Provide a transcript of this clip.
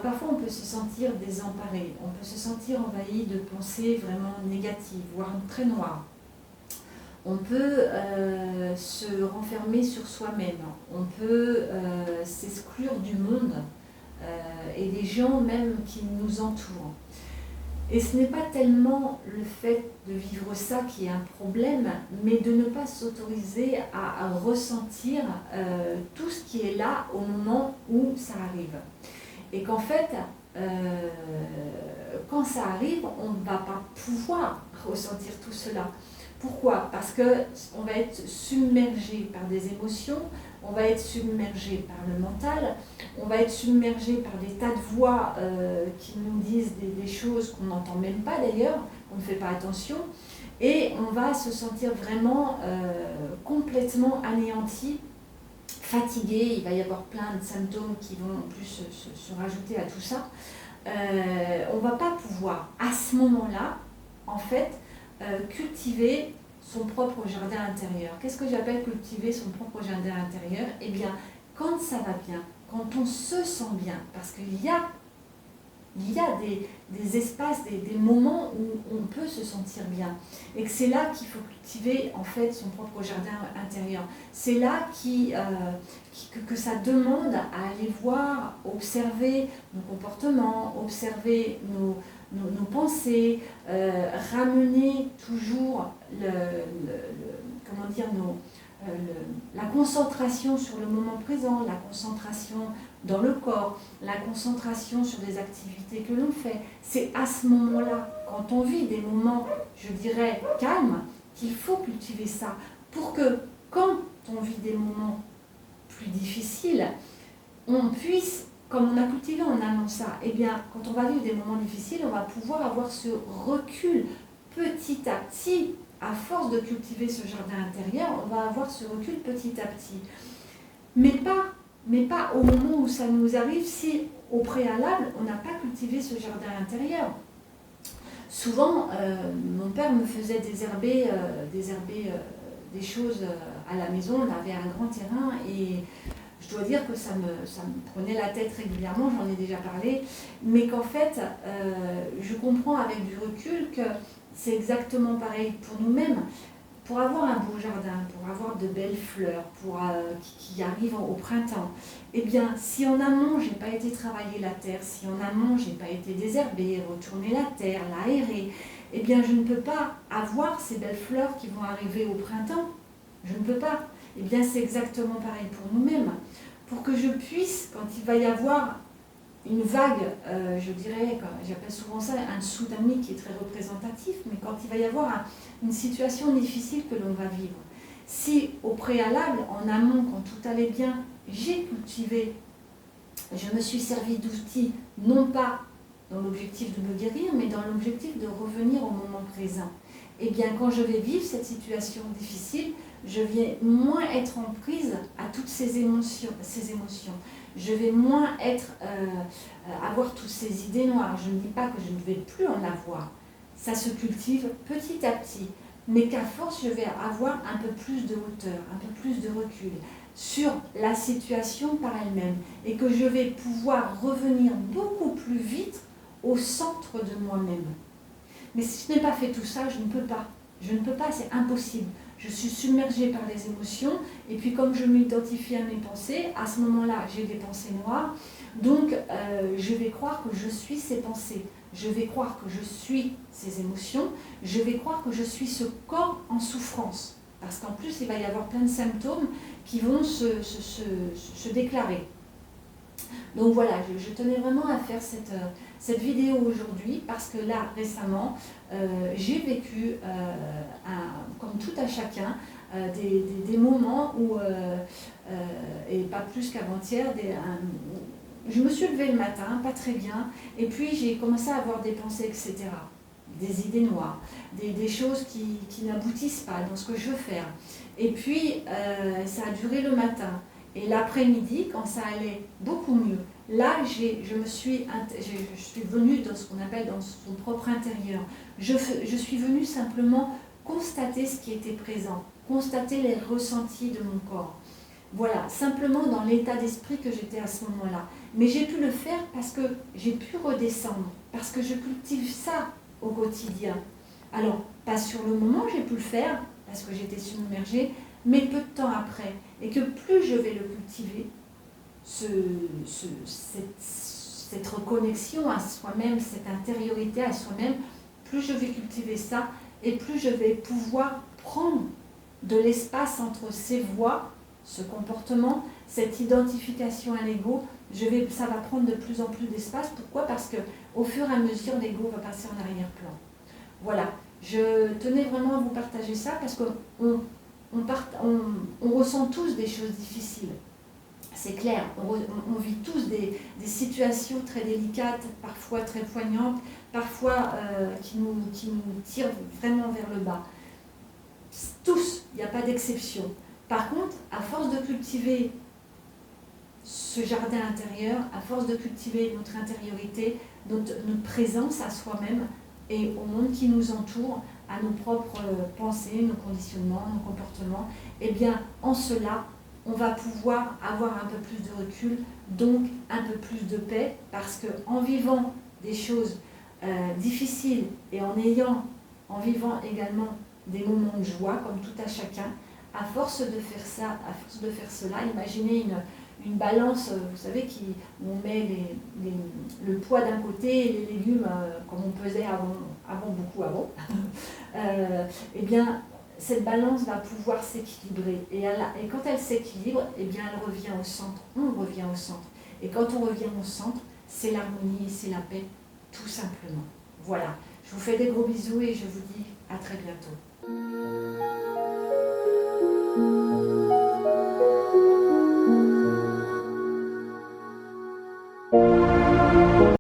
parfois on peut se sentir désemparé, on peut se sentir envahi de pensées vraiment négatives, voire très noires. On peut se renfermer sur soi-même, on peut s'exclure du monde et des gens même qui nous entourent. Et ce n'est pas tellement le fait de vivre ça qui est un problème, mais de ne pas s'autoriser à ressentir tout ce qui est là au moment où ça arrive. Et qu'en fait, quand ça arrive, on ne va pas pouvoir ressentir tout cela. Pourquoi? Parce qu'on va être submergé par des émotions, on va être submergé par le mental, on va être submergé par des tas de voix qui nous disent des choses qu'on n'entend même pas d'ailleurs, on ne fait pas attention, et on va se sentir vraiment complètement anéanti, fatigué, il va y avoir plein de symptômes qui vont en plus se rajouter à tout ça. On ne va pas pouvoir à ce moment-là, en fait, cultiver son propre jardin intérieur. Qu'est-ce que j'appelle cultiver son propre jardin intérieur? Eh bien, quand ça va bien, quand on se sent bien, parce qu'il y a des espaces, des moments où on peut se sentir bien, et que c'est là qu'il faut cultiver en fait son propre jardin intérieur. C'est là que ça demande à aller voir, observer nos comportements, observer nos pensées, ramener toujours la concentration sur le moment présent, la concentration dans le corps, la concentration sur les activités que l'on fait. C'est à ce moment-là, quand on vit des moments, je dirais, calmes, qu'il faut cultiver ça, pour que quand on vit des moments plus difficiles, on puisse, comme on a cultivé en amont ça, eh bien, quand on va vivre des moments difficiles, on va pouvoir avoir ce recul petit à petit. À force de cultiver ce jardin intérieur, on va avoir ce recul petit à petit. Mais pas au moment où ça nous arrive si, au préalable, on n'a pas cultivé ce jardin intérieur. Souvent, mon père me faisait désherber des choses à la maison. On avait un grand terrain et je dois dire que ça me prenait la tête régulièrement, j'en ai déjà parlé, mais qu'en fait, je comprends avec du recul que c'est exactement pareil pour nous-mêmes. Pour avoir un beau jardin, pour avoir de belles fleurs, qui arrivent au printemps, eh bien, si en amont, je n'ai pas été travailler la terre, si en amont, je n'ai pas été désherber, retourner la terre, l'aérer, eh bien, je ne peux pas avoir ces belles fleurs qui vont arriver au printemps. Je ne peux pas. Eh bien, c'est exactement pareil pour nous-mêmes. Pour que je puisse, quand il va y avoir une vague, je dirais, j'appelle souvent ça un tsunami qui est très représentatif, mais quand il va y avoir une situation difficile que l'on va vivre, si au préalable, en amont, quand tout allait bien, j'ai cultivé, je me suis servi d'outils, non pas dans l'objectif de me guérir, mais dans l'objectif de revenir au moment présent, eh bien, quand je vais vivre cette situation difficile, je vais moins être en prise à toutes ces émotions. Je vais moins avoir toutes ces idées noires. Je ne dis pas que je ne vais plus en avoir. Ça se cultive petit à petit. Mais qu'à force, je vais avoir un peu plus de hauteur, un peu plus de recul sur la situation par elle-même. Et que je vais pouvoir revenir beaucoup plus vite au centre de moi-même. Mais si je n'ai pas fait tout ça, je ne peux pas. Je ne peux pas, c'est impossible. Je suis submergée par les émotions, et puis comme je m'identifie à mes pensées, à ce moment-là, j'ai des pensées noires, donc je vais croire que je suis ces pensées, je vais croire que je suis ces émotions, je vais croire que je suis ce corps en souffrance, parce qu'en plus, il va y avoir plein de symptômes qui vont se déclarer. Donc voilà, je tenais vraiment à faire cette vidéo aujourd'hui parce que là, récemment, j'ai vécu, comme tout à chacun, des moments où, et pas plus qu'avant-hier, je me suis levée le matin, pas très bien, et puis j'ai commencé à avoir des pensées, etc. Des idées noires, des choses qui n'aboutissent pas dans ce que je veux faire. Et puis, ça a duré le matin. Et l'après-midi, quand ça allait beaucoup mieux, là, je suis venue dans ce qu'on appelle dans son propre intérieur. Je suis venue simplement constater ce qui était présent, constater les ressentis de mon corps. Voilà, simplement dans l'état d'esprit que j'étais à ce moment-là. Mais j'ai pu le faire parce que j'ai pu redescendre, parce que je cultive ça au quotidien. Alors, pas sur le moment, j'ai pu le faire, parce que j'étais submergée, mais peu de temps après. Et que plus je vais le cultiver, cette reconnexion à soi-même, cette intériorité à soi-même, plus je vais cultiver ça, et plus je vais pouvoir prendre de l'espace entre ces voix, ce comportement, cette identification à l'ego, ça va prendre de plus en plus d'espace. Pourquoi? Parce qu'au fur et à mesure, l'ego va passer en arrière-plan. Voilà, je tenais vraiment à vous partager ça parce qu'on ressent tous des choses difficiles. C'est clair, on vit tous des situations très délicates, parfois très poignantes, parfois qui nous tirent vraiment vers le bas. Tous, il n'y a pas d'exception. Par contre, à force de cultiver ce jardin intérieur, à force de cultiver notre intériorité, notre présence à soi-même et au monde qui nous entoure, à nos propres pensées, nos conditionnements, nos comportements, eh bien, en cela, on va pouvoir avoir un peu plus de recul, donc un peu plus de paix, parce qu'en vivant des choses difficiles et en vivant également des moments de joie, comme tout à chacun, à force de faire ça, à force de faire cela, imaginez une balance, vous savez, où on met le poids d'un côté et les légumes, comme on pesait beaucoup avant, eh bien, cette balance va pouvoir s'équilibrer. Et quand elle s'équilibre, eh bien, elle revient au centre. On revient au centre. Et quand on revient au centre, c'est l'harmonie, c'est la paix, tout simplement. Voilà. Je vous fais des gros bisous et je vous dis à très bientôt.